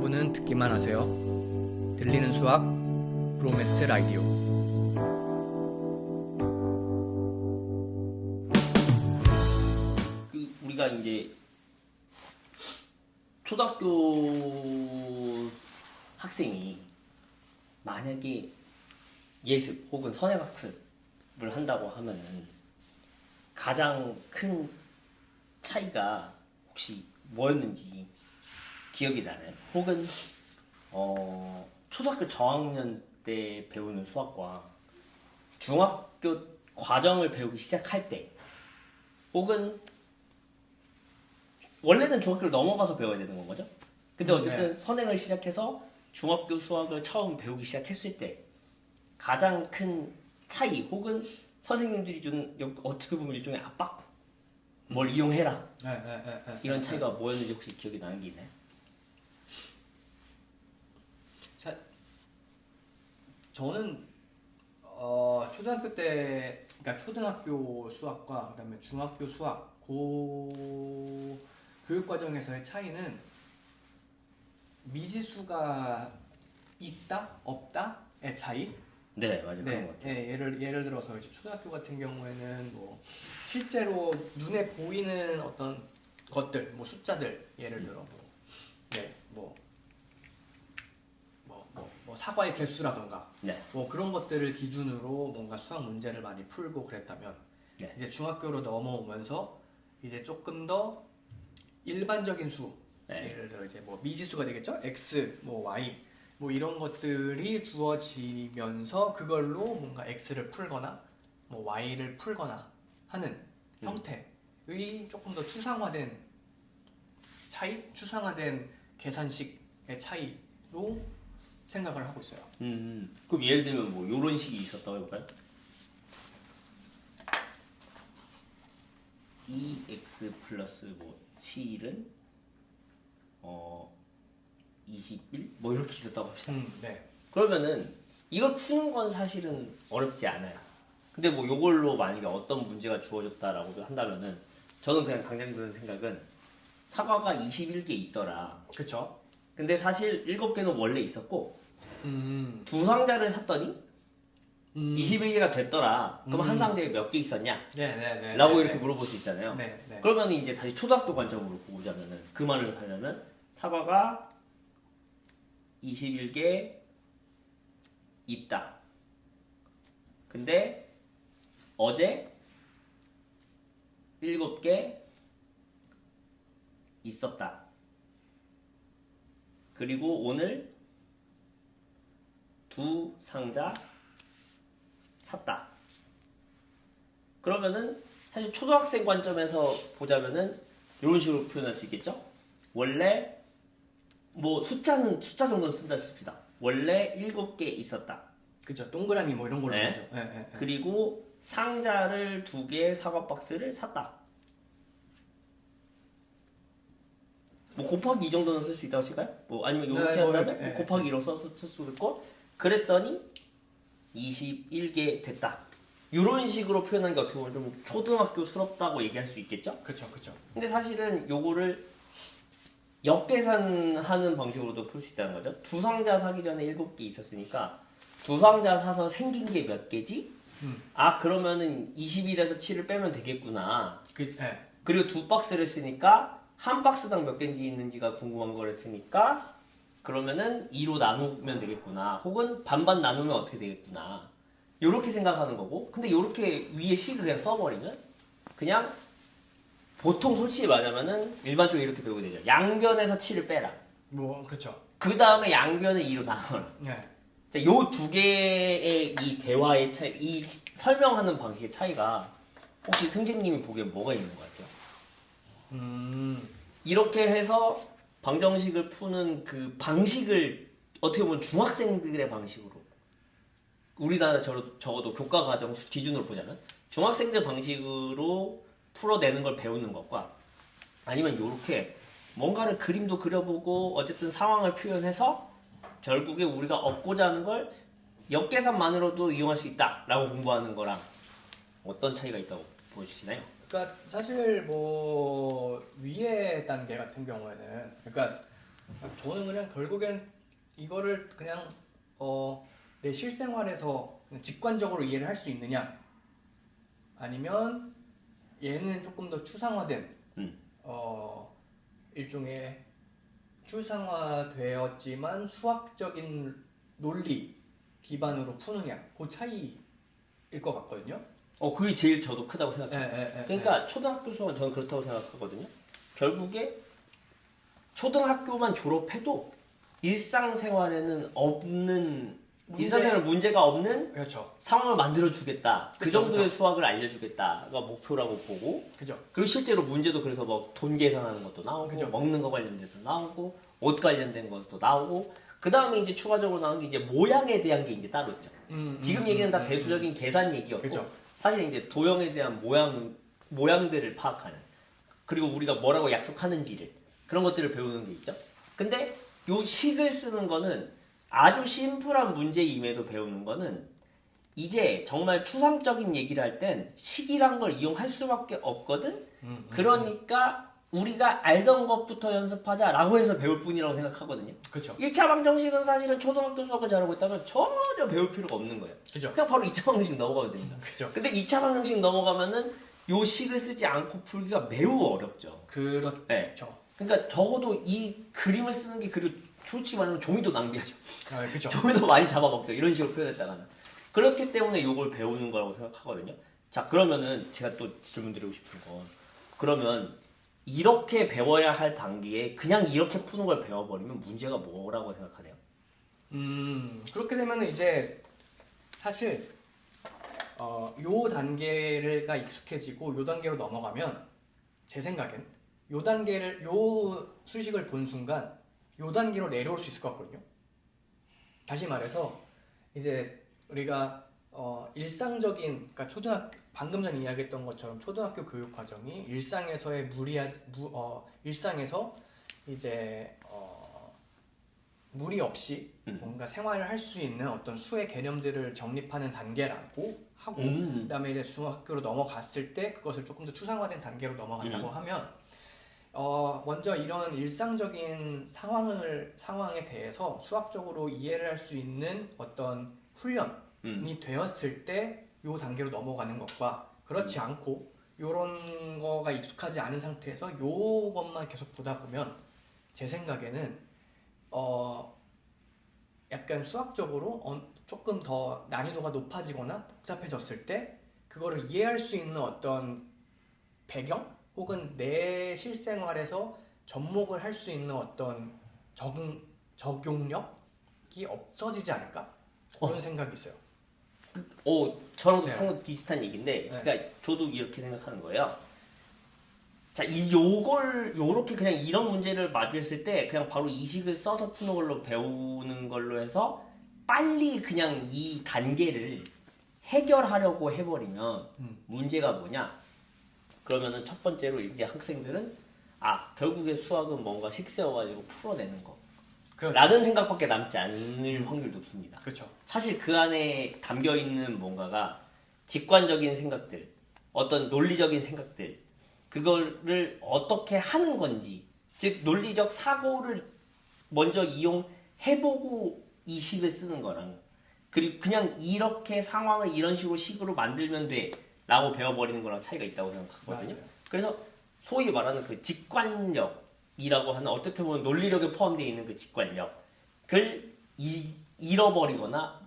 여러분은 듣기만 하세요. 들리는 수학 브로메스 라디오. 우리가 이제 초등학교 학생이 만약에 예습 혹은 선행학습을 한다고 하면은 가장 큰 차이가 혹시 뭐였는지 기억이 나나요? 혹은 초등학교 저학년 때 배우는 수학과 중학교 과정을 배우기 시작할 때, 혹은 원래는 중학교를 넘어가서 배워야 되는 건 거죠? 근데 어쨌든 선행을 시작해서 중학교 수학을 처음 배우기 시작했을 때 가장 큰 차이, 혹은 선생님들이 준 어떻게 보면 일종의 압박, 뭘 이용해라, 이런 차이가 뭐였는지 혹시 기억이 나는 게 있나요? 저는 초등학교 때, 그러니까 초등학교 수학과 그다음에 중학교 수학 교육 과정에서의 차이는 미지수가 있다 없다의 차이. 네, 맞아요. 그런 것 같아요. 네, 예를 들어서 이제 초등학교 같은 경우에는 뭐 실제로 눈에 보이는 어떤 것들, 뭐 숫자들, 예를 들어 뭐 사과의 개수라던가, 네. 뭐 그런 것들을 기준으로 뭔가 수학 문제를 많이 풀고 그랬다면, 네. 이제 중학교로 넘어오면서 이제 조금 더 일반적인 수, 네. 예를 들어 이제 뭐 미지수가 되겠죠? x, 뭐 y, 뭐 이런 것들이 주어지면서 그걸로 뭔가 x를 풀거나 뭐 y를 풀거나 하는 형태의 조금 더 추상화된 차이, 추상화된 계산식의 차이로 생각을 하고 있어요. 그럼 예를 들면 뭐 이런 식이 있었다고 해볼까요? 2x 플러스 뭐 7은 21? 뭐 이렇게 있었다고 합시다. 네. 그러면은 이걸 푸는 건 사실은 어렵지 않아요. 근데 뭐 요걸로 만약에 어떤 문제가 주어졌다라고 한다면은 저는 그냥 당장 드는 생각은 사과가 21개 있더라. 그쵸? 근데 사실 7개는 원래 있었고 두 상자를 샀더니 21개가 됐더라. 그럼 한 상자에 몇 개 있었냐? 네. 라고 이렇게 물어볼 수 있잖아요. 네. 그러면 이제 다시 초등학교 관점으로 보자면은 그 말을 하려면 사과가 21개 있다. 근데 어제 7개 있었다. 그리고 오늘 2 상자 샀다. 그러면은 사실 초등학생 관점에서 보자면은 이런 식으로 표현할 수 있겠죠? 원래 뭐 숫자 정도는 쓴다 칩시다. 원래 7개 있었다. 그쵸. 동그라미 뭐 이런 걸로 하죠. 네. 그리고 상자를 2개, 사과 박스를 샀다. 뭐 곱하기 2 정도는 쓸 수 있다고 칠까요? 뭐 아니면 이렇게 한다면 곱하기 2로 쓸 수도 있고, 그랬더니 21개 됐다. 이런 식으로 표현하는 게 어떻게 보면 좀 초등학교스럽다고 얘기할 수 있겠죠? 그쵸. 근데 사실은 요거를 역계산하는 방식으로도 풀 수 있다는 거죠. 두 상자 사기 전에 7개 있었으니까 두 상자 사서 생긴 게 몇 개지? 아, 그러면은 21에서 7을 빼면 되겠구나. 그리고 두 박스를 쓰니까 한 박스당 몇 개인지 있는지가 궁금한 거를 쓰니까 그러면은 2로 나누면 되겠구나. 혹은 반반 나누면 어떻게 되겠구나. 요렇게 생각하는 거고, 근데 요렇게 위에 식을 그냥 써버리면 그냥 보통 솔직히 말하면은 일반적으로 이렇게 배우게 되죠. 양변에서 7을 빼라. 뭐 그쵸. 그 다음에 양변을 2로 나눠라. 네. 자, 요 두 개의 이 대화의 차이, 이 설명하는 방식의 차이가 혹시 승재님이 보기에 뭐가 있는 것 같아요? 이렇게 해서 방정식을 푸는 그 방식을 어떻게 보면 중학생들의 방식으로, 우리나라 적어도 교과 과정 기준으로 보자면 중학생들 방식으로 풀어내는 걸 배우는 것과, 아니면 이렇게 뭔가를 그림도 그려보고 어쨌든 상황을 표현해서 결국에 우리가 얻고자 하는 걸 역계산만으로도 이용할 수 있다라고 공부하는 거랑 어떤 차이가 있다고 보여주시나요? 그러니까 사실 뭐 위에 단계 같은 경우에는, 그러니까 저는 그냥 결국엔 이거를 그냥 내 실생활에서 그냥 직관적으로 이해를 할 수 있느냐, 아니면 얘는 조금 더 추상화된 일종의 추상화되었지만 수학적인 논리 기반으로 푸느냐, 그 차이일 것 같거든요. 그게 제일 저도 크다고 생각해요. 그러니까 예. 초등학교 수업은 저는 그렇다고 생각하거든요. 결국에 초등학교만 졸업해도 일상생활에는 없는 일상생활에 문제가 없는 그렇죠. 상황을 만들어 주겠다. 그 그쵸, 정도의 그쵸. 수학을 알려주겠다가 목표라고 보고. 그죠. 그리고 실제로 문제도 그래서 뭐 돈 계산하는 것도 나오고, 그죠. 먹는 거 관련돼서 나오고, 옷 관련된 것도 나오고. 그 다음에 이제 추가적으로 나오는 게 이제 모양에 대한 게 이제 따로 있죠. 지금 얘기는 다 대수적인 계산 얘기였고, 그죠. 사실 이제 도형에 대한 모양들을 파악하는. 그리고 우리가 뭐라고 약속하는지를 그런 것들을 배우는 게 있죠. 근데 요 식을 쓰는 거는 아주 심플한 문제임에도 배우는 거는 이제 정말 추상적인 얘기를 할 땐 식이란 걸 이용할 수밖에 없거든. 그러니까 우리가 알던 것부터 연습하자라고 해서 배울 뿐이라고 생각하거든요. 그렇죠. 1차 방정식은 사실은 초등학교 수학을 잘하고 있다면 전혀 배울 필요가 없는 거예요. 그죠. 그냥 바로 2차 방정식 넘어가면 됩니다. 그죠. 근데 2차 방정식 넘어가면은 요 식을 쓰지 않고 풀기가 매우 어렵죠. 그렇죠. 네. 그러니까 적어도 이 그림을 쓰는 게, 그리고 솔직히 말하면 종이도 낭비하죠. 그죠. 종이도 많이 잡아먹죠. 이런 식으로 표현했다가는. 그렇기 때문에 요걸 배우는 거라고 생각하거든요. 자, 그러면은 제가 또 질문 드리고 싶은 건, 그러면 이렇게 배워야 할 단계에 그냥 이렇게 푸는 걸 배워버리면 문제가 뭐라고 생각하세요? 그렇게 되면은 이제 사실 요 단계가 익숙해지고 요 단계로 넘어가면 제 생각엔 요 수식을 본 순간 요 단계로 내려올 수 있을 것 같거든요. 다시 말해서 이제 우리가 일상적인, 그러니까 방금 전 이야기했던 것처럼 초등학교 교육 과정이 일상에서의 일상에서 이제 무리 없이 뭔가 생활을 할 수 있는 어떤 수의 개념들을 정립하는 단계라고 하고, 그다음에 이제 중학교로 넘어갔을 때 그것을 조금 더 추상화된 단계로 넘어간다고 하면, 먼저 이런 일상적인 상황에 대해서 수학적으로 이해를 할 수 있는 어떤 훈련이 되었을 때 요 단계로 넘어가는 것과, 그렇지 않고 요런 거가 익숙하지 않은 상태에서 요것만 계속 보다 보면 제 생각에는 약간 수학적으로 조금 더 난이도가 높아지거나 복잡해졌을 때 그거를 이해할 수 있는 어떤 배경 혹은 내 실생활에서 접목을 할 수 있는 어떤 적용력이 없어지지 않을까? 그런 생각이 있어요. 저랑도 네. 상당히 비슷한 얘기인데, 네. 그러니까 저도 이렇게 생각하는 거예요. 자, 요렇게 그냥 이런 문제를 마주했을 때 그냥 바로 이 식을 써서 푸는 걸로 배우는 걸로 해서 빨리 그냥 이 단계를 해결하려고 해버리면 문제가 뭐냐? 그러면은 첫 번째로 이제 학생들은 결국에 수학은 뭔가 식 세워가지고 풀어내는 거. 그렇죠. 라는 생각밖에 남지 않을 확률이 높습니다. 그렇죠. 사실 그 안에 담겨 있는 뭔가가 직관적인 생각들, 어떤 논리적인 생각들, 그거를 어떻게 하는 건지, 즉 논리적 사고를 먼저 이용해보고 이 식을 쓰는 거랑, 그리고 그냥 이렇게 상황을 이런 식으로 만들면 돼 라고 배워버리는 거랑 차이가 있다고 생각하거든요. 맞아요. 그래서 소위 말하는 그 직관력이라고 하는, 어떻게 보면 논리력에 포함되어 있는 그 직관력을 잃어버리거나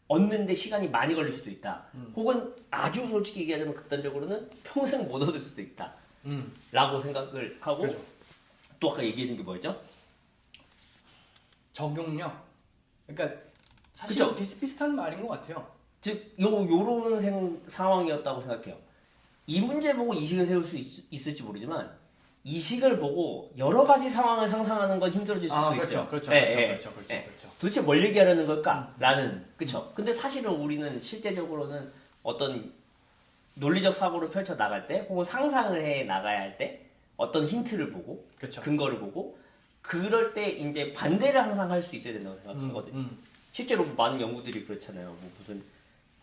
얻는데 시간이 많이 걸릴 수도 있다. 혹은 아주 솔직히 얘기하자면 극단적으로는 평생 못 얻을 수도 있다. 라고 생각을 하고, 그렇죠. 또 아까 얘기해준 게 뭐였죠? 적용력. 그러니까 사실 그쵸? 비슷비슷한 말인 것 같아요. 즉, 요런 상황이었다고 생각해요. 이 문제 보고 이식을 세울 수 있을지 모르지만, 이식을 보고 여러 가지 상황을 상상하는 건 힘들어질 수도 있어요. 그렇죠. 그렇죠. 도대체 뭘 얘기하려는 걸까? 라는, 그쵸. 근데 사실은 우리는 실제적으로는 어떤 논리적 사고를 펼쳐 나갈 때, 혹은 상상을 해 나가야 할 때, 어떤 힌트를 보고, 그쵸. 근거를 보고, 그럴 때 이제 반대를 항상 할 수 있어야 된다고 생각하거든요. 실제로 많은 연구들이 그렇잖아요. 뭐 무슨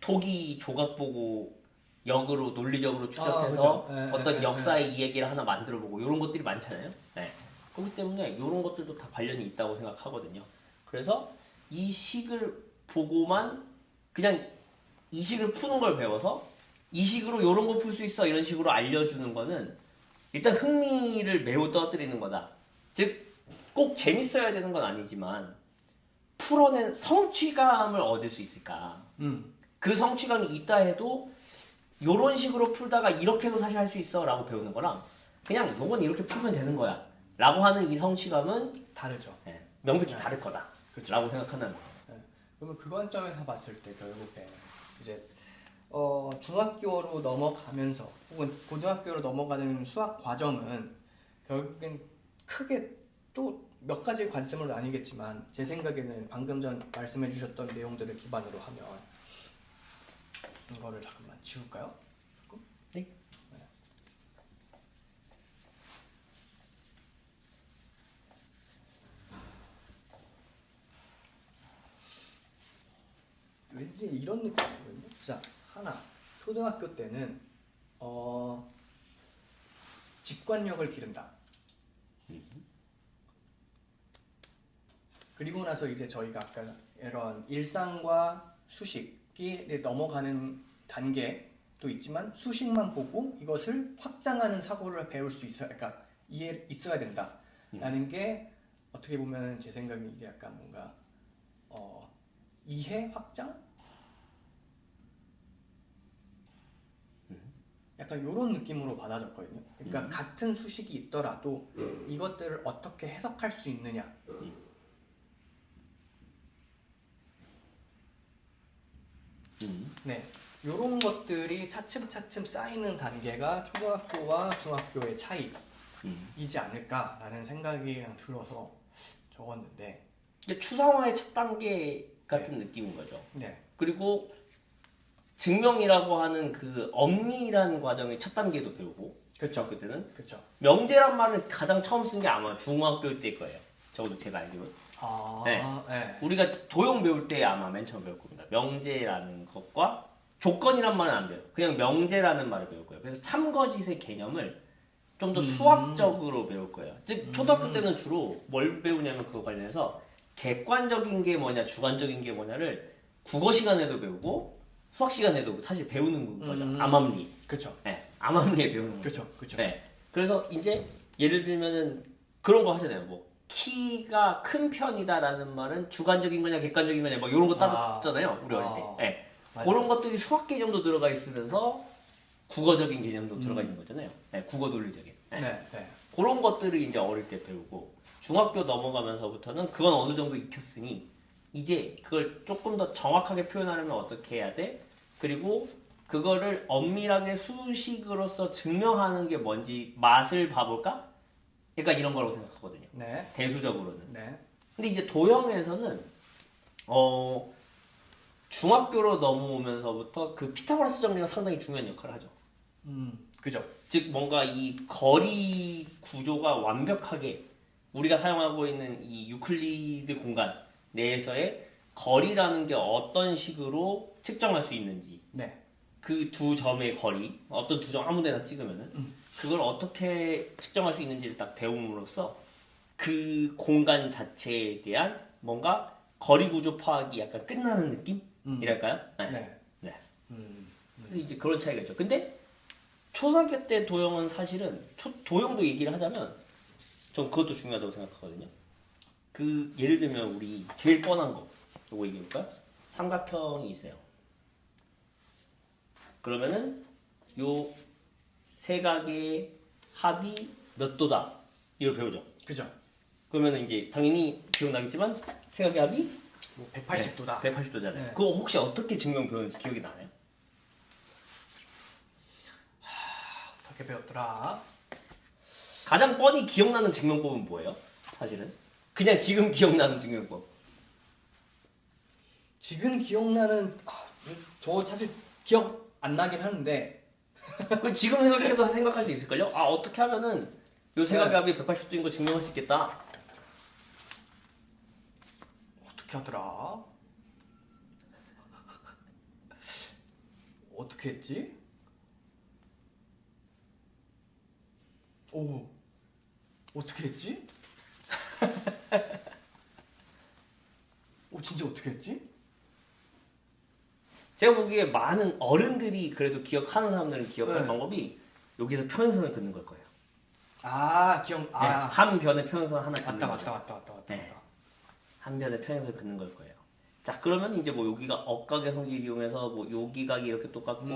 토기 조각 보고 역으로 논리적으로 추적해서 그렇죠. 어떤 역사의 이야기를 하나 만들어보고 이런 것들이 많잖아요. 네. 그렇기 때문에 이런 것들도 다 관련이 있다고 생각하거든요. 그래서 이 식을 보고만 그냥 이 식을 푸는 걸 배워서 이 식으로 이런 거 풀 수 있어 이런 식으로 알려주는 거는 일단 흥미를 매우 떨어뜨리는 거다. 즉 꼭 재밌어야 되는 건 아니지만 풀어낸 성취감을 얻을 수 있을까? 그 성취감이 있다 해도 이런 식으로 풀다가 이렇게도 사실 할 수 있어 라고 배우는 거랑 그냥 이건 이렇게 풀면 되는 거야 라고 하는 이 성취감은 다르죠. 명백히 다를 거다 그쵸. 라고 생각하는. 그러면 그 관점에서 봤을 때 결국에 이제 중학교로 넘어가면서 혹은 고등학교로 넘어가는 수학 과정은 결국엔 크게 또 몇 가지 관점으로 나뉘겠지만 제 생각에는 방금 전 말씀해 주셨던 내용들을 기반으로 하면 이거를 잠깐만 지울까요? 네. 왠지 이런 느낌이거든요. 자, 하나 초등학교 때는 직관력을 기른다. 그리고 나서 이제 저희가 아까 이런 일상과 수식이 넘어가는 단계도 있지만 수식만 보고 이것을 확장하는 사고를 배울 수 있어야, 그러니까 이해 있어야 된다라는 게 어떻게 보면 제 생각에 이게 약간 뭔가 이해 확장? 약간 이런 느낌으로 받아졌거든요. 그러니까 같은 수식이 있더라도 이것들을 어떻게 해석할 수 있느냐. 네, 이런 것들이 차츰차츰 쌓이는 단계가 초등학교와 중학교의 차이이지 않을까라는 생각이 그냥 들어서 적었는데. 근데 추상화의 첫 단계 같은 느낌인 거죠. 네. 그리고 증명이라고 하는 그 엄밀한 과정의 첫 단계도 배우고. 그렇죠. 그때는. 그렇죠. 명제란 말을 가장 처음 쓴 게 아마 중학교 때 거예요. 적어도 제가 알기로. 네. 우리가 도형 배울 때 아마 맨 처음 배울 겁니다. 명제라는 것과 조건이란 말은 안 배워요. 그냥 명제라는 말을 배울 거예요. 그래서 참거짓의 개념을 좀 더 수학적으로 배울 거예요. 즉 초등학교 때는 주로 뭘 배우냐면 그거 관련해서 객관적인 게 뭐냐, 주관적인 게 뭐냐를 국어 시간에도 배우고 수학 시간에도 사실 배우는 거죠. 암암리. 그렇죠. 네, 암암리에 배우는 거죠. 그렇죠. 그렇죠. 네. 그래서 이제 예를 들면은 그런 거 하잖아요. 뭐 키가 큰 편이다라는 말은 주관적인 거냐 객관적인 거냐 뭐 이런 거 따졌잖아요. 우리 어릴 때. 네. 그런 것들이 수학 개념도 들어가 있으면서 국어적인 개념도 들어가 있는 거잖아요. 네, 국어 논리적인. 네. 그런 것들을 이제 어릴 때 배우고 중학교 넘어가면서부터는 그건 어느 정도 익혔으니 이제 그걸 조금 더 정확하게 표현하려면 어떻게 해야 돼? 그리고 그거를 엄밀하게 수식으로서 증명하는 게 뭔지 맛을 봐볼까? 그러니까 이런 거라고 생각하거든요. 네. 대수적으로는. 네. 근데 이제 도형에서는 중학교로 넘어오면서부터 그 피타고라스 정리가 상당히 중요한 역할을 하죠. 그죠. 즉 뭔가 이 거리 구조가 완벽하게 우리가 사용하고 있는 이 유클리드 공간 내에서의 거리라는 게 어떤 식으로 측정할 수 있는지. 네. 그 두 점의 거리, 어떤 두 점 아무데나 찍으면은 그걸 어떻게 측정할 수 있는지를 딱 배움으로써 그 공간 자체에 대한 뭔가 거리 구조 파악이 약간 끝나는 느낌이랄까요? 네. 네. 그래서 이제 그런 차이가 있죠. 근데 초등학교 때 도형은 사실은 도형도 얘기를 하자면 전 그것도 중요하다고 생각하거든요. 그 예를 들면 우리 제일 뻔한 거 요거 얘기해볼까요? 삼각형이 있어요. 그러면은 요 세각의 합이 몇 도다 이걸 배우죠. 그죠. 그러면은 이제 당연히 기억나겠지만 세각의 합이 뭐 180도다. 180도잖아요. 네. 그거 혹시 어떻게 증명 배웠는지 기억이 나나요? 어떻게 배웠더라? 가장 뻔히 기억나는 증명법은 뭐예요? 사실은 그냥 지금 기억나는 증명법. 지금 기억나는 저 사실 기억 안 나긴 하는데 지금 생각해도 생각할 수 있을걸요? 아 어떻게 하면은 요 세각의 합이 180도인 거 증명할 수 있겠다. 어떻게 하더라? 어떻게 했지? 오, 어떻게 했지? 진짜 어떻게 했지? 제가 보기에 많은 어른들이 그래도 기억하는 사람들은 기억하는 네. 방법이 여기서 평행선을 긋는 걸 거예요. 네, 한 변에 평행선 하나 긋는 맞다. 네. 한 변에 평행선을 긋는 걸 거예요. 자, 그러면 이제 뭐 여기가 억각의 성질을 이용해서 뭐 요 각이 이렇게 똑같고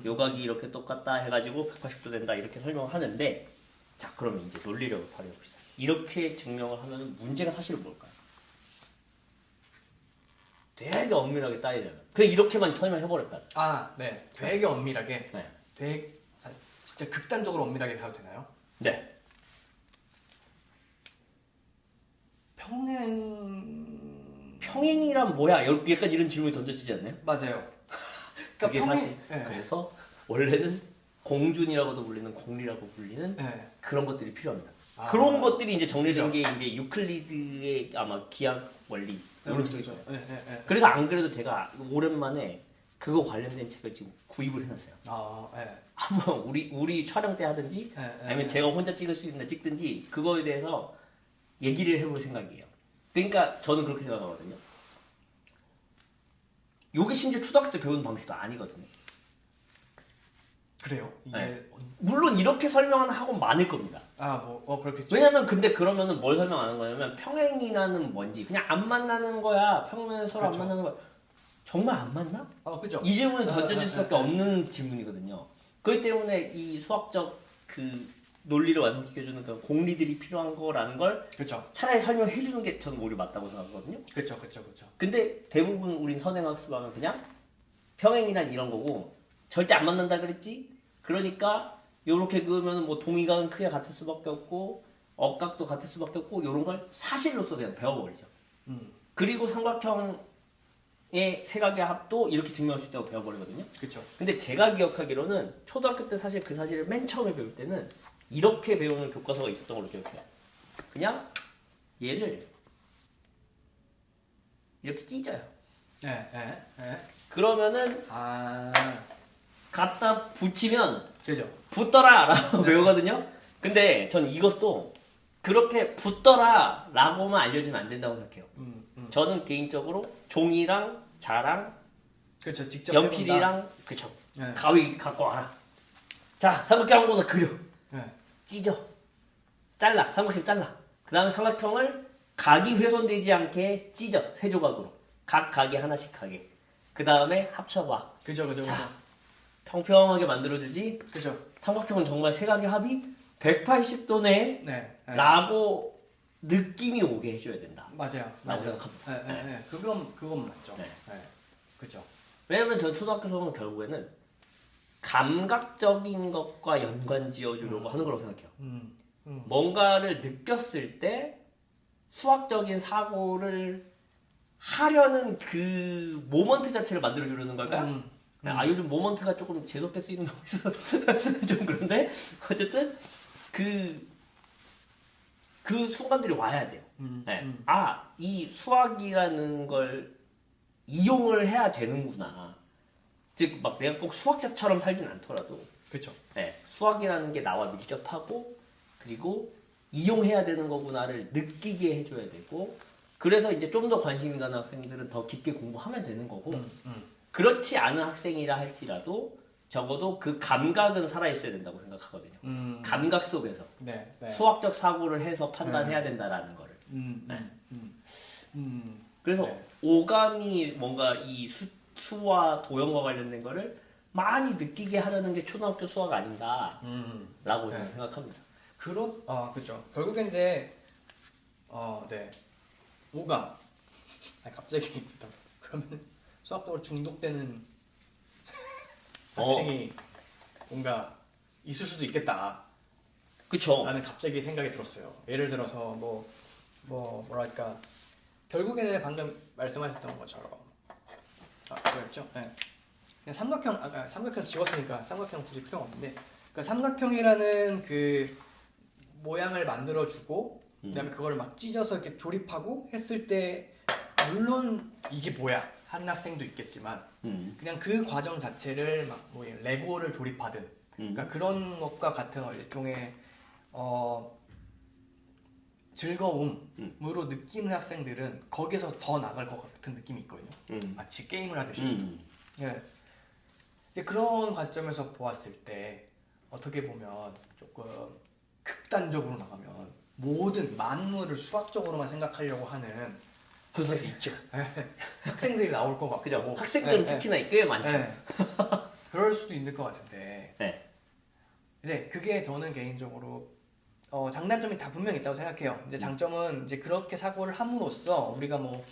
요 각이 이렇게 똑같다 해가지고 180도 된다 이렇게 설명하는데, 자, 그러면 이제 논리력을 발휘해 봅시다. 이렇게 증명을 하면 문제가 사실 뭘까요? 되게 엄밀하게 따지자면 그냥 이렇게만 설명해버렸다. 네. 되게 엄밀하게. 네. 되게 진짜 극단적으로 엄밀하게 가도 되나요? 네. 평행이란 뭐야? 약간 이런 질문이 던져지지 않나요? 맞아요. 그게 사실 네. 그래서 원래는 공준이라고도 불리는 공리라고 불리는 네. 그런 것들이 필요합니다. 그런 것들이 이제 정리된 게 이제 유클리드의 아마 기하 원리 이런 책이죠. 그래서 안 그래도 제가 오랜만에 그거 관련된 책을 지금 구입을 해놨어요. 한번 우리 촬영 때 하든지 아니면 제가 혼자 찍을 수 있는데 찍든지 그거에 대해서 얘기를 해볼 생각이에요. 그러니까 저는 그렇게 생각하거든요. 요게 심지어 초등학교 때 배우는 방식도 아니거든요. 그래요? 이게 네. 물론 이렇게 설명하는 학원 많을 겁니다. 그렇겠죠. 왜냐면 근데 그러면은 뭘 설명하는 거냐면 평행이라는 뭔지 그냥 안 만나는 거야. 평면에 서로 그렇죠. 안 만나는 거야. 정말 안 만나? 그죠. 이 질문이 던져질 수밖에 없는 질문이거든요. 그렇기 때문에 이 수학적 그 논리를 완성시켜주는 그 공리들이 필요한 거라는 걸 그렇죠. 차라리 설명해주는 게 저는 오히려 맞다고 생각하거든요. 그렇죠. 근데 대부분 우린 선행학습하면 그냥 평행이란 이런 거고 절대 안 만난다 그랬지? 그러니까 요렇게 그으면 뭐 동의각은 크게 같을 수밖에 없고 억각도 같을 수밖에 없고 이런 걸 사실로서 그냥 배워버리죠. 그리고 삼각형의 세각의 합도 이렇게 증명할 수 있다고 배워버리거든요. 그렇죠. 근데 제가 기억하기로는 초등학교 때 사실 그 사실을 맨 처음에 배울 때는 이렇게 배우는 교과서가 있었던 걸로 기억해요. 그냥 얘를 이렇게 찢어요. 그러면은 갖다 붙이면 그죠. 붙더라 라고 배우거든요. 근데 전 이것도 그렇게 붙더라 라고만 알려주면 안 된다고 생각해요. 저는 개인적으로 종이랑 자랑 그렇죠. 직접 연필이랑 그쵸. 가위 갖고 와라. 자, 삼각형 한 번더 그려. 찢어. 잘라. 삼각형 잘라. 그 다음에 삼각형을 각이 훼손되지 않게 찢어. 세 조각으로. 각 각이 하나씩 하게. 그 다음에 합쳐봐. 그죠. 자, 평평하게 만들어주지. 그죠. 삼각형은 정말 세각의 합이 180도네. 라고 느낌이 오게 해줘야 된다. 맞아요. 그건 맞죠. 그죠. 왜냐면 전 초등학교 수업은 결국에는 감각적인 것과 연관 지어주려고 하는 거라고 생각해요. 뭔가를 느꼈을 때 수학적인 사고를 하려는 그 모먼트 자체를 만들어주려는 걸까요? 요즘 모먼트가 조금 재수없게 쓰이는 경우가 있어서 좀 그런데 어쨌든 그 순간들이 와야 돼요. 이 수학이라는 걸 이용을 해야 되는구나. 즉 막 내가 꼭 수학자처럼 살진 않더라도 그렇죠. 수학이라는 게 나와 밀접하고 그리고 이용해야 되는 거구나를 느끼게 해줘야 되고 그래서 이제 좀 더 관심이 가는 학생들은 더 깊게 공부하면 되는 거고 그렇지 않은 학생이라 할지라도 적어도 그 감각은 살아있어야 된다고 생각하거든요. 감각 속에서 수학적 사고를 해서 판단해야 된다라는 거를. 그래서 오감이 뭔가 이 수와 도형과 관련된 거를 많이 느끼게 하려는 게 초등학교 수학 아닌가라고 저는 생각합니다. 그렇죠. 결국엔 오감. 갑자기 그러면 수학적으로 중독되는 학생이 뭔가 있을 수도 있겠다. 그쵸. 나는 갑자기 생각이 들었어요. 예를 들어서 뭐랄까 결국에는 방금 말씀하셨던 것처럼 뭐였죠? 그냥 삼각형 지웠으니까 삼각형 굳이 필요가 없는데 그 삼각형이라는 그 모양을 만들어주고 그다음에 그걸 막 찢어서 이렇게 조립하고 했을 때 물론 이게 뭐야 하는 학생도 있겠지만 그냥 그 과정 자체를 막 뭐 레고를 조립하든 그러니까 그런 것과 같은 일종의 즐거움으로 느끼는 학생들은 거기서 더 나갈 것 같은 느낌이 있거든요. 마치 게임을 하듯이. 예. 이제 그런 관점에서 보았을 때 어떻게 보면 조금 극단적으로 나가면 모든 만물을 수학적으로만 생각하려고 하는 학생이 있죠. 학생들이 나올 것 같고. 그죠. 학생들은 특히나 꽤 많죠. 그럴 수도 있는 것 같은데. 네. 이제 그게 저는 개인적으로 장단점이 다 분명히 있다고 생각해요. 이제 장점은 이제 그렇게 사고를 함으로써 우리가 뭐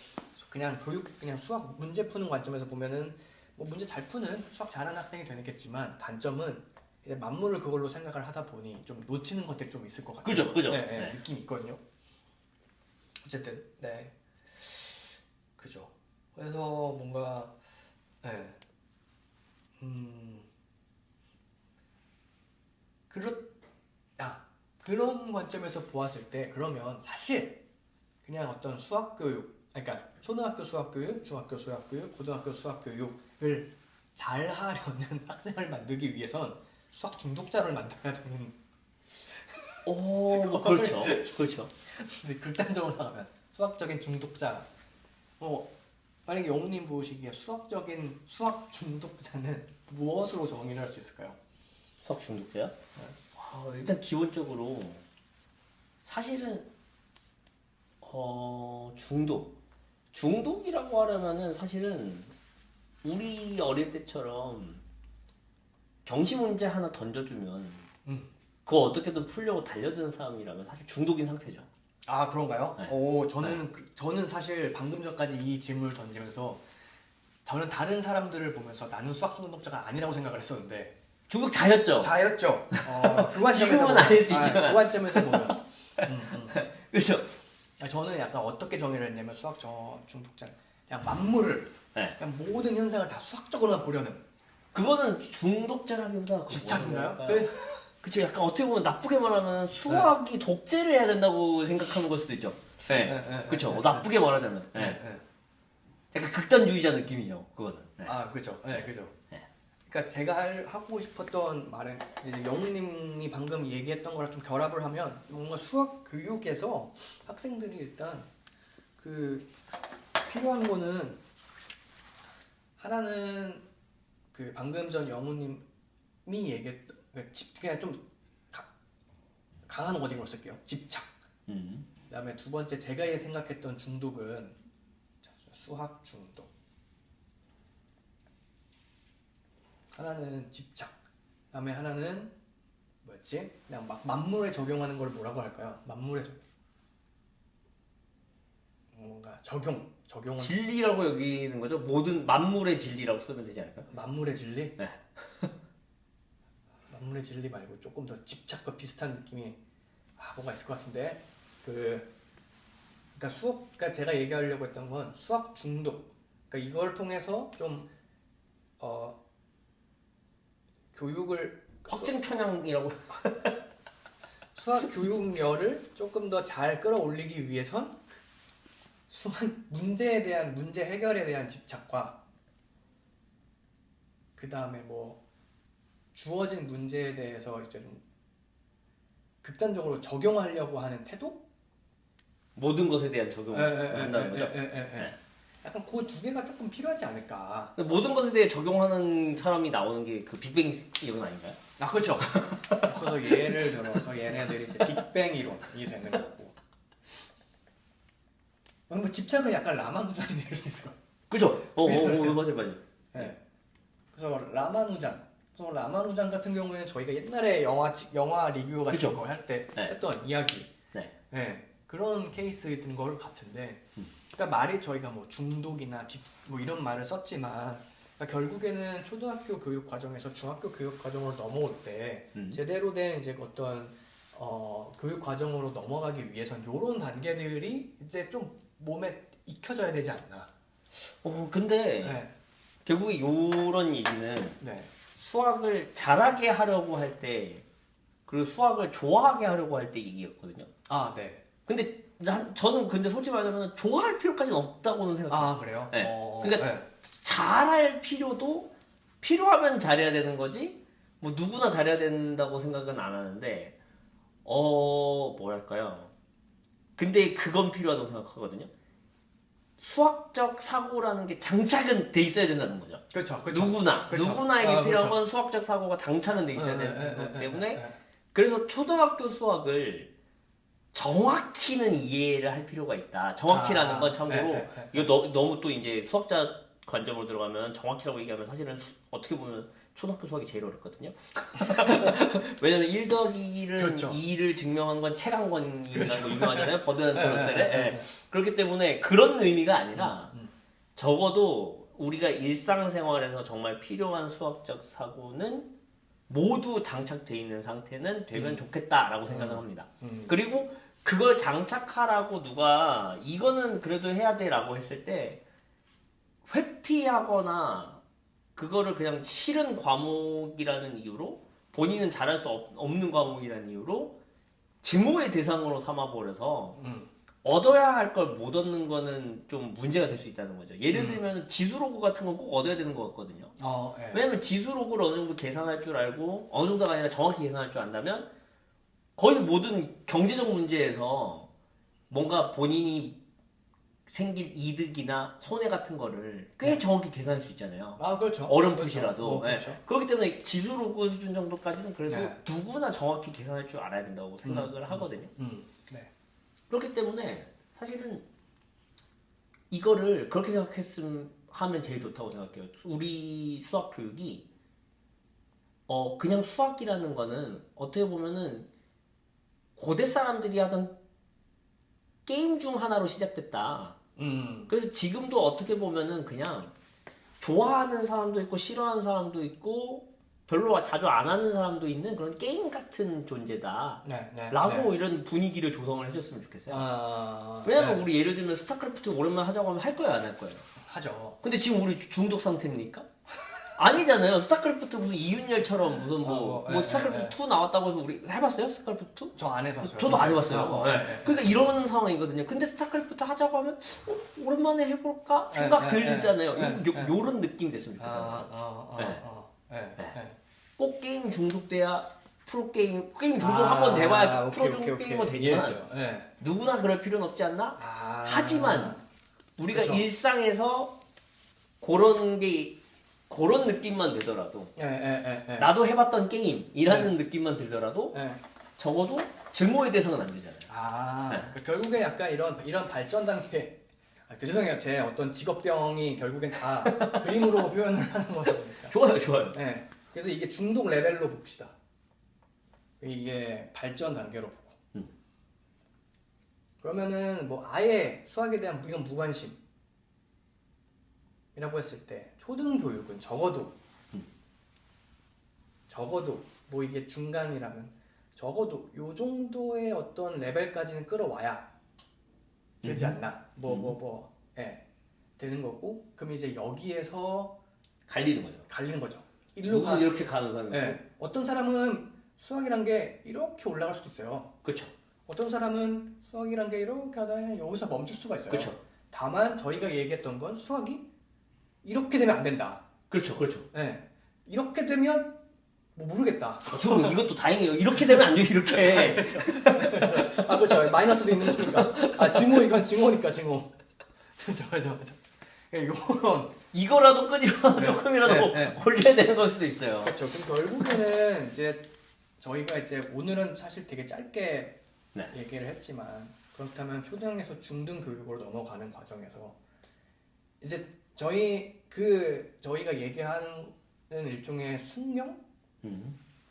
그냥 그냥 수학 문제 푸는 관점에서 보면은 뭐 문제 잘 푸는 수학 잘하는 학생이 되겠지만 단점은 이제 만물을 그걸로 생각을 하다 보니 좀 놓치는 것들이 좀 있을 것 같아요. 그죠. 네. 느낌이 있거든요. 어쨌든 네. 그죠. 그래서 뭔가 그런 관점에서 보았을 때 그러면 사실 그냥 어떤 수학 교육, 그러니까 초등학교 수학 교육, 중학교 수학 교육, 고등학교 수학 교육을 잘 하려는 학생을 만들기 위해선 수학 중독자를 만들어야 되는. 그렇죠. 근데 극단적으로 나가면 수학적인 중독자. 만약에 영우님 보시기에 수학 중독자는 무엇으로 정의를 할 수 있을까요? 수학 중독자요? 일단 기본적으로 사실은 중독이라고 하려면은 사실은 우리 어릴 때처럼 경시 문제 하나 던져주면 그거 어떻게든 풀려고 달려드는 사람이라면 사실 중독인 상태죠. 아 그런가요? 네. 저는 사실 방금 전까지 이 질문을 던지면서 저는 다른 사람들을 보면서 나는 수학 중독자가 아니라고 생각을 했었는데 중독자였죠. 그 지금은 아닐 수 있지만 그 관점에서 보면 그렇죠. 저는 약간 어떻게 정의를 했냐면 수학 중독자 그냥 만물을 그냥 모든 현상을 다 수학적으로만 보려는. 그거는 중독자라기보다 집착인가요? 그쵸. 약간 어떻게 보면 나쁘게 말하면 수학이 독재를 해야 된다고 생각하는 걸 수도 있죠. 그쵸. 나쁘게 말하자면. 약간 극단주의자 느낌이죠. 그거는. 그죠. 그죠. 그러니까 제가 하고 싶었던 말은 이제 영우님이 방금 얘기했던 거랑 좀 결합을 하면 뭔가 수학 교육에서 학생들이 일단 그 필요한 거는 하나는 그 방금 전 영우님이 얘기했던 그냥 좀 강한 워딩으로 쓸게요. 집착. 그다음에 두 번째 제가 생각했던 중독은 수학 중독. 하나는 집착. 그다음에 하나는 뭐였지? 그냥 막 만물에 적용하는 걸 뭐라고 할까요? 만물에 뭔가 적용은 진리라고 여기는 거죠? 모든 만물의 진리라고 쓰면 되지 않을까요? 만물의 진리? 네. 만물의 진리 말고 조금 더 집착과 비슷한 느낌이 뭐가 있을 것 같은데 그러니까 제가 얘기하려고 했던 건 수학 중독. 그러니까 이걸 통해서 좀 교육을 확증 편향이라고 수학 교육열을 조금 더 잘 끌어올리기 위해선 수학 문제 해결에 대한 집착과 그 다음에 뭐 주어진 문제에 대해서 이제 좀 극단적으로 적용하려고 하는 태도? 모든 것에 대한 적용을 한다는 거죠. 약간 그 두 개가 조금 필요하지 않을까. 모든 것에 대해 적용하는 사람이 나오는 게 그 빅뱅 이론 아닌가요? 그렇죠. 그래서 예를 들어서 얘네들이 이제 빅뱅 이론이 되는 거고. 뭐 집착은 약간 라마누잔이 될 수 있을 것 같아요. 그죠? 맞아요. 네. 그래서 라마누잔 같은 경우에는 저희가 옛날에 영화 리뷰 같은 거 할 때 했던 이야기. 그런 케이스인 걸 같은데. 그러니까 말이 저희가 뭐 중독이나 뭐 이런 말을 썼지만 그러니까 결국에는 초등학교 교육 과정에서 중학교 교육 과정으로 넘어올 때 제대로 된 이제 어떤 교육 과정으로 넘어가기 위해선 이런 단계들이 이제 좀 몸에 익혀져야 되지 않나. 근데 결국에 이런 얘기는 수학을 잘하게 하려고 할 때 그리고 수학을 좋아하게 하려고 할 때 얘기였거든요. 근데 저는 솔직히 말하자면 좋아할 필요까지는 없다고는 생각해요. 그래요? 그러니까 잘할 필요도 필요하면 잘해야 되는 거지 뭐 누구나 잘해야 된다고 생각은 안 하는데 뭐랄까요. 근데 그건 필요하다고 생각하거든요. 수학적 사고라는 게 장착은 돼 있어야 된다는 거죠. 그렇죠. 누구나에게 필요한 건 수학적 사고가 장착은 돼 있어야 되는 거기 때문에 그래서 초등학교 수학을 정확히는 이해를 할 필요가 있다. 정확히라는 건 참고로 이거 너무 또 이제 수학자 관점으로 들어가면 정확히라고 얘기하면 사실은 어떻게 보면 초등학교 수학이 제일 어렵거든요. 왜냐면 1 더하기 1은 그렇죠. 2를 증명한 건 체감권이라고 유명하잖아요. 버드나트 러셀에. 그렇기 때문에 그런 의미가 아니라 적어도 우리가 일상생활에서 정말 필요한 수학적 사고는 모두 장착되어 있는 상태는 되면 좋겠다라고 생각을 합니다. 그리고 그걸 장착하라고 누가 이거는 그래도 해야 돼라고 했을 때 회피하거나 그거를 그냥 싫은 과목이라는 이유로 본인은 잘할 수 없는 과목이라는 이유로 증오의 대상으로 삼아버려서 얻어야 할 걸 못 얻는 거는 좀 문제가 될 수 있다는 거죠. 예를 들면 지수로그 같은 건 꼭 얻어야 되는 것 같거든요. 왜냐면 지수로그를 어느 정도 계산할 줄 알고 어느 정도가 아니라 정확히 계산할 줄 안다면 거의 모든 경제적 문제에서 뭔가 본인이 생길 이득이나 손해 같은 거를 꽤 정확히 계산할 수 있잖아요. 그렇죠. 어렴풋이라도. 그렇죠. 네. 그렇기 때문에 지수로그 수준 정도까지는 그래도 누구나 정확히 계산할 줄 알아야 된다고 생각을 하거든요. 네. 그렇기 때문에 사실은 이거를 그렇게 생각했으면 하면 제일 좋다고 생각해요. 우리 수학 교육이 그냥 수학이라는 거는 어떻게 보면은 고대 사람들이 하던 게임 중 하나로 시작됐다. 그래서 지금도 어떻게 보면은 그냥 좋아하는 사람도 있고 싫어하는 사람도 있고 별로 자주 안 하는 사람도 있는 그런 게임 같은 존재다. 라고 이런 분위기를 조성을 해줬으면 좋겠어요. 왜냐면 우리 예를 들면 스타크래프트 오랜만에 하자고 하면 할 거예요, 안 할 거예요? 하죠. 근데 지금 우리 중독 상태입니까? 아니잖아요. 스타크래프트 무슨 이윤열처럼 무슨 스타크래프트 2 나왔다고 해서 우리 해봤어요? 스타크래프트 2? 저 안 해봤어요. 저도 안 해봤어요. 그러니까 이런 상황이거든요. 근데 스타크래프트 하자고 하면 오랜만에 해볼까? 생각 들잖아요. 요런 느낌 됐으면 좋겠다. 꼭 게임 중독돼야 게임 중독 한번 돼봐야 프로 중독 게이머 되지만 누구나 그럴 필요는 없지 않나? 하지만 우리가 그쵸. 일상에서 그런 느낌만 되더라도 나도 해봤던 게임이라는 느낌만 들더라도 적어도 증오의 대상은 안 되잖아요. 그러니까 결국에 약간 이런 발전 단계 죄송해요. 제 어떤 직업병이 결국엔 다 그림으로 표현을 하는 거니까. 좋아요. 그래서 이게 중독 레벨로 봅시다. 이게 발전 단계로 보고. 그러면은 뭐 아예 수학에 대한 이건 무관심이라고 했을 때 초등교육은 적어도 뭐 이게 중간이라면 적어도 요 정도의 어떤 레벨까지는 끌어와야 되지 않나. 되는 거고 그럼 이제 여기에서 갈리는 거죠. 누구는 이렇게 가는 사람이 어떤 사람은 수학이란 게 이렇게 올라갈 수도 있어요. 그렇죠. 어떤 사람은 수학이란 게 이렇게 하다가 여기서 멈출 수가 있어요. 그렇죠. 다만 저희가 얘기했던 건 수학이 이렇게 되면 안 된다. 그렇죠. 이렇게 되면 뭐 모르겠다. 저는 이것도 다행이에요. 이렇게 되면 안 돼요. 이렇게. 그렇죠. 마이너스도 있는 거니까. 이건 증오니까 증오. 맞아. 이거라도 조금이라도 올려야 되는 걸 수도 있어요. 그렇죠. 그럼 결국에는 이제 저희가 이제 오늘은 사실 되게 짧게 얘기를 했지만 그렇다면 초등에서 중등 교육으로 넘어가는 과정에서 이제 저희가 얘기하는 일종의 숙명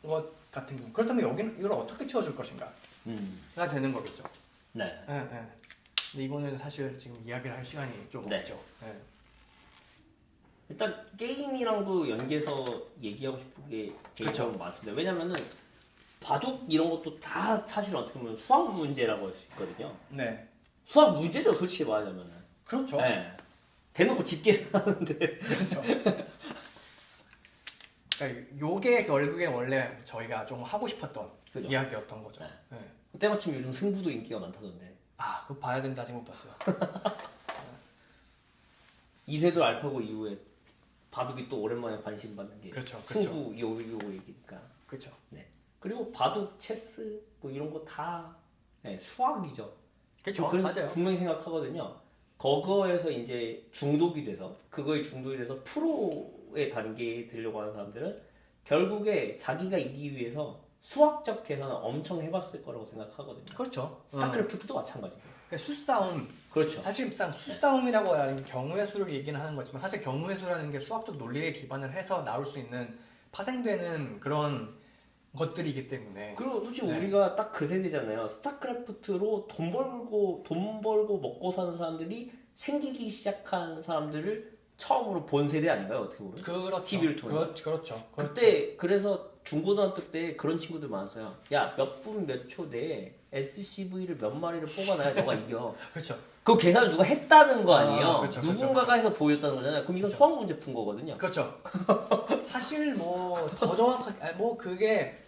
것 같은 경우 그렇다면 여기는 이걸 어떻게 채워줄 것인가가 되는 거겠죠. 근데 이거는 사실 지금 이야기를 할 시간이 좀 없죠. 일단 게임이랑도 연계해서 얘기하고 싶은 게 개인적으로 많습니다. 왜냐면은 바둑 이런 것도 다 사실 어떻게 보면 수학 문제라고 할 수 있거든요. 수학 문제죠, 솔직히 말하자면은. 그렇죠. 대놓고 집게 하는데. 그렇죠. 그러니까 요게 결국엔 원래 저희가 좀 하고 싶었던 이야기였던 거죠. 때마침 요즘 승부도 인기가 많다던데. 그거 봐야 된다. 아직 못 봤어요. 이세돌 알파고 이후에 바둑이 또 오랜만에 관심 받는 게 승부 요 얘기니까. 그렇죠. 그리고 바둑, 체스 뭐 이런 거 다 수학이죠. 그렇죠. 그래서 맞아요. 분명히 생각하거든요. 그거에서 이제 중독이 돼서 그거에 중독이 돼서 프로의 단계에 들려고 하는 사람들은 결국에 자기가 이기기 위해서 수학적 계산을 엄청 해봤을 거라고 생각하거든요. 그렇죠. 스타크래프트도 마찬가지고. 수싸움. 그렇죠. 사실상 수싸움이라고 하는 경우의 수를 얘기는 하는 거지만 사실 경우의 수라는 게 수학적 논리에 기반을 해서 나올 수 있는 파생되는 그런 것들이기 때문에. 그리고 솔직히 네. 우리가 딱 그 세대잖아요. 스타크래프트로 돈 벌고 먹고 사는 사람들이 생기기 시작한 사람들을 처음으로 본 세대 아닌가요? 어떻게 보면? 그렇죠. TV를 통해. 그렇죠. 그때 그래서 중고등학교 때 그런 친구들 많았어요. 야, 몇 분 몇 초 내에 SCV를 몇 마리를 뽑아놔야 너가 이겨. 그렇죠. 그 계산을 누가 했다는 거 아니에요? 그렇죠, 누군가가 해서 보였다는 거잖아요. 그럼 이건 그렇죠. 수학 문제 푼 거거든요. 그렇죠. 사실 뭐 더 정확하게 뭐 그게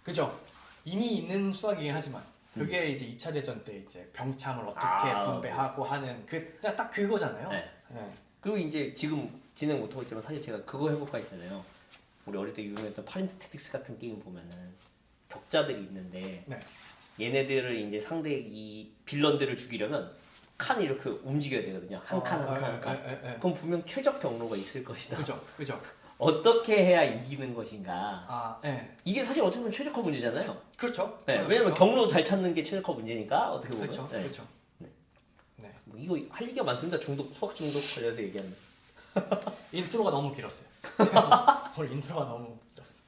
그죠. 이미 있는 수학이긴 하지만 그게 이제 2차 대전 때 이제 병참을 어떻게 분배하고 하는 그냥 딱 그거잖아요. 네. 네. 그리고 이제 지금 진행 못하고 있지만 사실 제가 그거 해볼까 했잖아요. 우리 어릴 때 유명했던 파린트 택틱스 같은 게임 보면은 격자들이 있는데 네. 얘네들을 이제 상대 이 빌런들을 죽이려면 칸을 이렇게 움직여야 되거든요. 한 칸 한 칸 한 칸. 그럼 분명 최적 경로가 있을 것이다. 그죠. 어떻게 해야 이기는 것인가. 아, 네. 이게 사실 어떻게 보면 최적화 문제잖아요. 그렇죠. 네, 왜냐면 경로 잘 찾는 게 최적화 문제니까 어떻게 보면. 그렇죠. 네. 그렇죠. 네. 뭐 이거 할 얘기가 많습니다. 수학 중독 관련해서 얘기하는. 인트로가 너무 길었어요. 오늘 인트로가 너무 길었어.